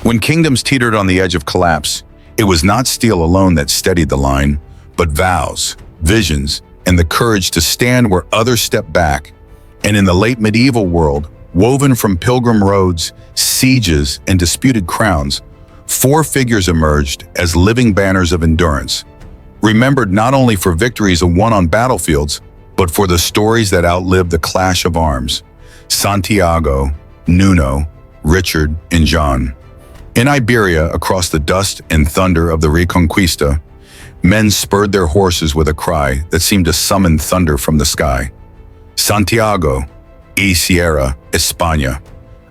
When kingdoms teetered on the edge of collapse, it was not steel alone that steadied the line, but vows, visions, and the courage to stand where others stepped back. And in the late medieval world, woven from pilgrim roads, sieges, and disputed crowns, four figures emerged as living banners of endurance, remembered not only for victories won on battlefields, but for the stories that outlived the clash of arms: Santiago, Nuno, Richard, and John. In Iberia, across the dust and thunder of the Reconquista, men spurred their horses with a cry that seemed to summon thunder from the sky. Santiago, y Sierra, España,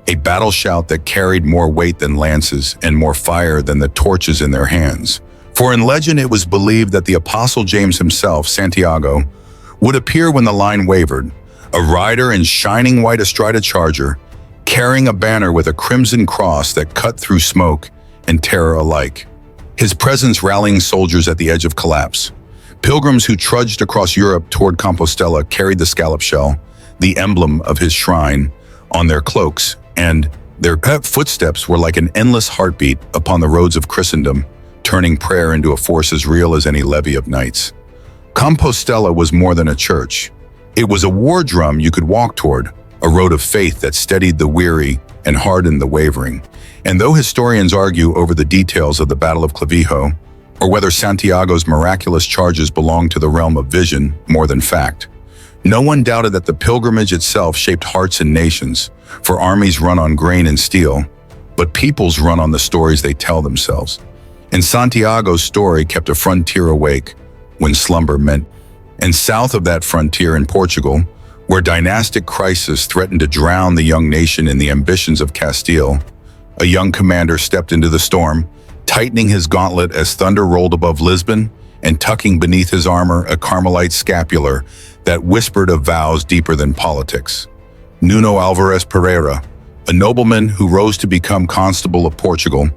a battle shout that carried more weight than lances and more fire than the torches in their hands. For in legend it was believed that the Apostle James himself, Santiago, would appear when the line wavered, a rider in shining white astride a charger, carrying a banner with a crimson cross that cut through smoke and terror alike. His presence rallying soldiers at the edge of collapse. Pilgrims who trudged across Europe toward Compostela carried the scallop shell, the emblem of his shrine, on their cloaks, and their footsteps were like an endless heartbeat upon the roads of Christendom, turning prayer into a force as real as any levy of knights. Compostela was more than a church. It was a war drum you could walk toward, a road of faith that steadied the weary and hardened the wavering. And though historians argue over the details of the Battle of Clavijo, or whether Santiago's miraculous charges belong to the realm of vision more than fact, no one doubted that the pilgrimage itself shaped hearts and nations, for armies run on grain and steel, but peoples run on the stories they tell themselves. And Santiago's story kept a frontier awake when slumber meant. And south of that frontier in Portugal, where dynastic crisis threatened to drown the young nation in the ambitions of Castile, a young commander stepped into the storm, tightening his gauntlet as thunder rolled above Lisbon and tucking beneath his armor a Carmelite scapular that whispered of vows deeper than politics. Nuno Álvares Pereira, a nobleman who rose to become constable of Portugal,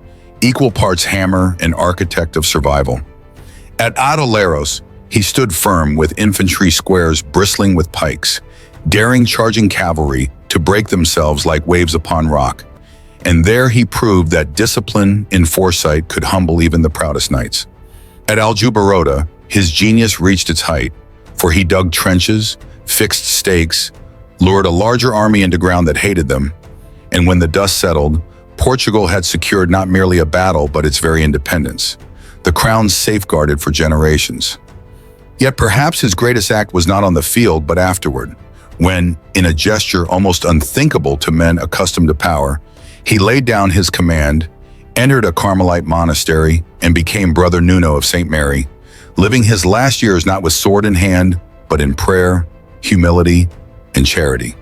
equal parts hammer and architect of survival. At Adoleiros, he stood firm with infantry squares bristling with pikes, daring charging cavalry to break themselves like waves upon rock. And there he proved that discipline and foresight could humble even the proudest knights. At Aljubarrota, his genius reached its height, for he dug trenches, fixed stakes, lured a larger army into ground that hated them, and when the dust settled, Portugal had secured not merely a battle but its very independence, the crown safeguarded for generations. Yet perhaps his greatest act was not on the field but afterward, when, in a gesture almost unthinkable to men accustomed to power, he laid down his command, entered a Carmelite monastery, and became Brother Nuno of St. Mary, living his last years not with sword in hand, but in prayer, humility, and charity,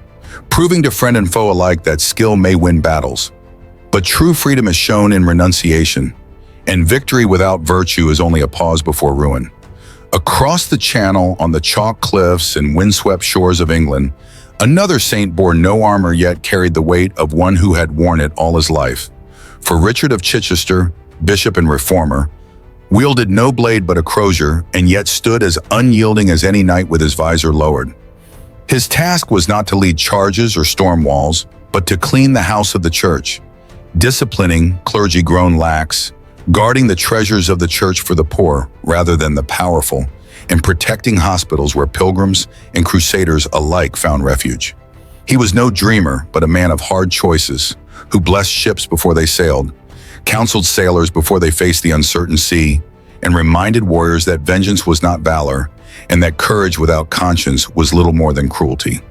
proving to friend and foe alike that skill may win battles. But true freedom is shown in renunciation, and victory without virtue is only a pause before ruin. Across the channel, on the chalk cliffs and windswept shores of England, another saint bore no armor yet carried the weight of one who had worn it all his life. For Richard of Chichester, bishop and reformer, wielded no blade but a crozier, and yet stood as unyielding as any knight with his visor lowered. His task was not to lead charges or storm walls, but to clean the house of the church, disciplining clergy grown lax, guarding the treasures of the church for the poor rather than the powerful, and protecting hospitals where pilgrims and crusaders alike found refuge. He was no dreamer, but a man of hard choices, who blessed ships before they sailed, counseled sailors before they faced the uncertain sea, and reminded warriors that vengeance was not valor, and that courage without conscience was little more than cruelty.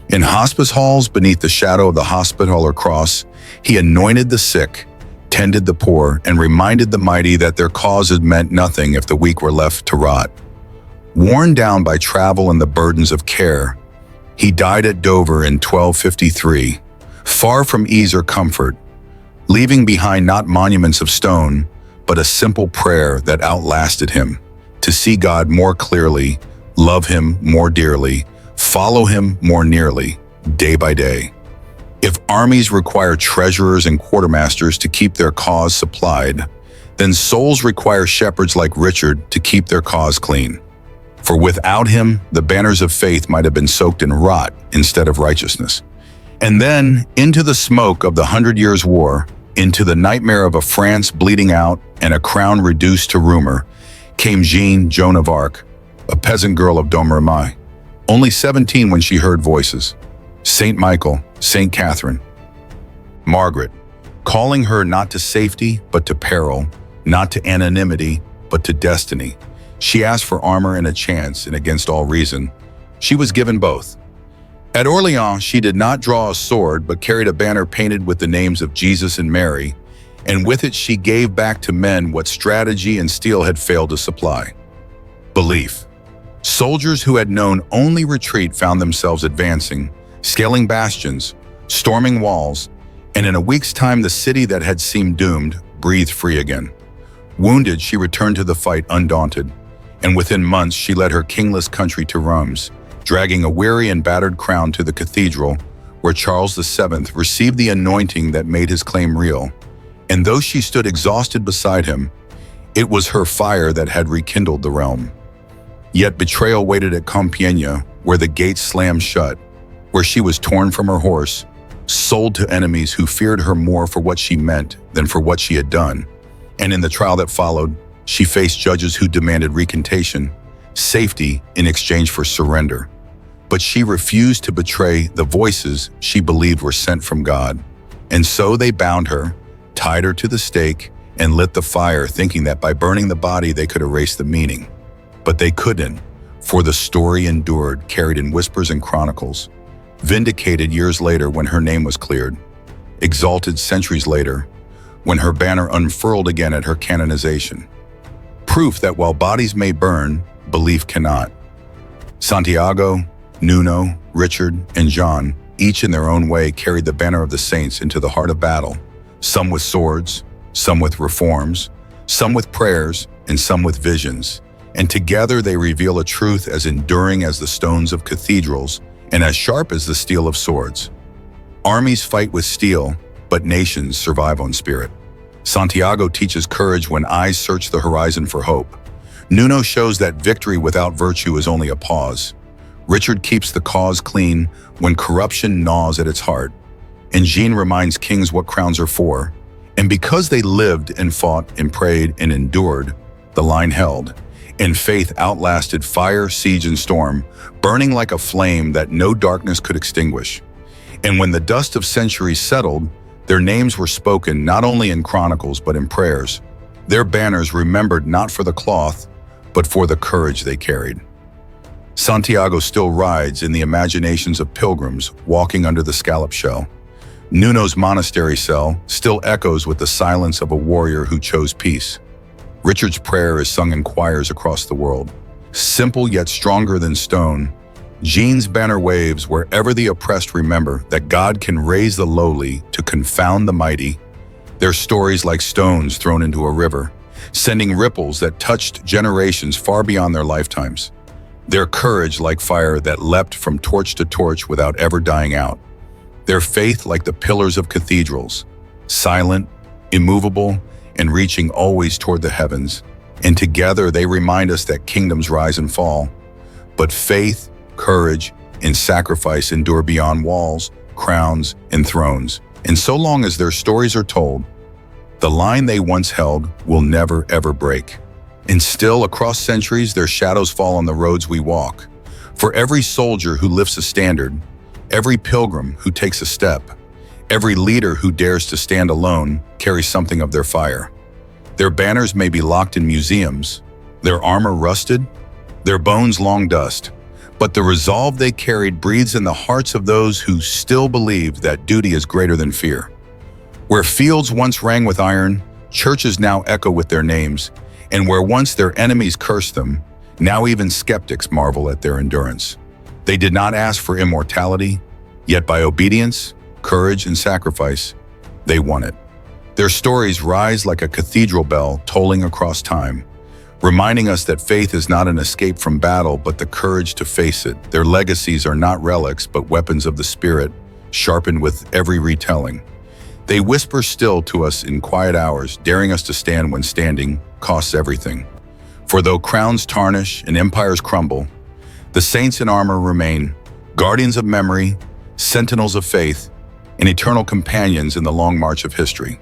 In hospice halls, beneath the shadow of the hospitaller cross, he anointed the sick, tended the poor, and reminded the mighty that their causes meant nothing if the weak were left to rot. Worn down by travel and the burdens of care, he died at Dover in 1253, far from ease or comfort, leaving behind not monuments of stone, but a simple prayer that outlasted him: to see God more clearly, love him more dearly, follow him more nearly, day by day. If armies require treasurers and quartermasters to keep their cause supplied, then souls require shepherds like Richard to keep their cause clean. For without him, the banners of faith might have been soaked in rot instead of righteousness. And then, into the smoke of the 100 Years' War, Into the nightmare of a France bleeding out and a crown reduced to rumor came Jeanne, Joan of Arc, a peasant girl of Domremy, only 17 when she heard voices. Saint Michael, Saint Catherine. Margaret, calling her not to safety but to peril, not to anonymity but to destiny. She asked for armor and a chance, and against all reason, she was given both. At Orleans, she did not draw a sword but carried a banner painted with the names of Jesus and Mary, and with it she gave back to men what strategy and steel had failed to supply. Belief. Soldiers who had known only retreat found themselves advancing, scaling bastions, storming walls, and in a week's time the city that had seemed doomed breathed free again. Wounded, she returned to the fight undaunted, and within months she led her kingless country to Rheims, dragging a weary and battered crown to the cathedral where Charles VII received the anointing that made his claim real. And though she stood exhausted beside him, it was her fire that had rekindled the realm. Yet betrayal waited at Compiègne, where the gates slammed shut, where she was torn from her horse, sold to enemies who feared her more for what she meant than for what she had done. And in the trial that followed, she faced judges who demanded recantation, safety in exchange for surrender. But she refused to betray the voices she believed were sent from God. And so they bound her, tied her to the stake, and lit the fire, thinking that by burning the body they could erase the meaning. But they couldn't, for the story endured, carried in whispers and chronicles, vindicated years later when her name was cleared, exalted centuries later when her banner unfurled again at her canonization. Proof that while bodies may burn, belief cannot. Santiago, Nuno, Richard, and John, each in their own way, carried the banner of the saints into the heart of battle, some with swords, some with reforms, some with prayers, and some with visions. And together they reveal a truth as enduring as the stones of cathedrals and as sharp as the steel of swords. Armies fight with steel, but nations survive on spirit. Santiago teaches courage when eyes search the horizon for hope. Nuno shows that victory without virtue is only a pause. Richard keeps the cause clean when corruption gnaws at its heart. And Jeanne reminds kings what crowns are for. And because they lived and fought and prayed and endured, the line held. And faith outlasted fire, siege, and storm, burning like a flame that no darkness could extinguish. And when the dust of centuries settled, their names were spoken not only in chronicles but in prayers. Their banners remembered not for the cloth, but for the courage they carried. Santiago still rides in the imaginations of pilgrims walking under the scallop shell. Nuno's monastery cell still echoes with the silence of a warrior who chose peace. Richard's prayer is sung in choirs across the world. Simple yet stronger than stone, Jeanne's banner waves wherever the oppressed remember that God can raise the lowly to confound the mighty. Their stories like stones thrown into a river, sending ripples that touched generations far beyond their lifetimes. Their courage like fire that leapt from torch to torch without ever dying out. Their faith like the pillars of cathedrals, silent, immovable, and reaching always toward the heavens. And together they remind us that kingdoms rise and fall. But faith, courage, and sacrifice endure beyond walls, crowns, and thrones. And so long as their stories are told, the line they once held will never ever break. And still, across centuries, their shadows fall on the roads we walk. For every soldier who lifts a standard, every pilgrim who takes a step, every leader who dares to stand alone carries something of their fire. Their banners may be locked in museums, their armor rusted, their bones long dust, but the resolve they carried breathes in the hearts of those who still believe that duty is greater than fear. Where fields once rang with iron, churches now echo with their names, and where once their enemies cursed them, now even skeptics marvel at their endurance. They did not ask for immortality, yet by obedience, courage, and sacrifice, they won it. Their stories rise like a cathedral bell tolling across time, reminding us that faith is not an escape from battle, but the courage to face it. Their legacies are not relics, but weapons of the spirit, sharpened with every retelling. They whisper still to us in quiet hours, daring us to stand when standing costs everything. For though crowns tarnish and empires crumble, the saints in armor remain, guardians of memory, sentinels of faith, and eternal companions in the long march of history.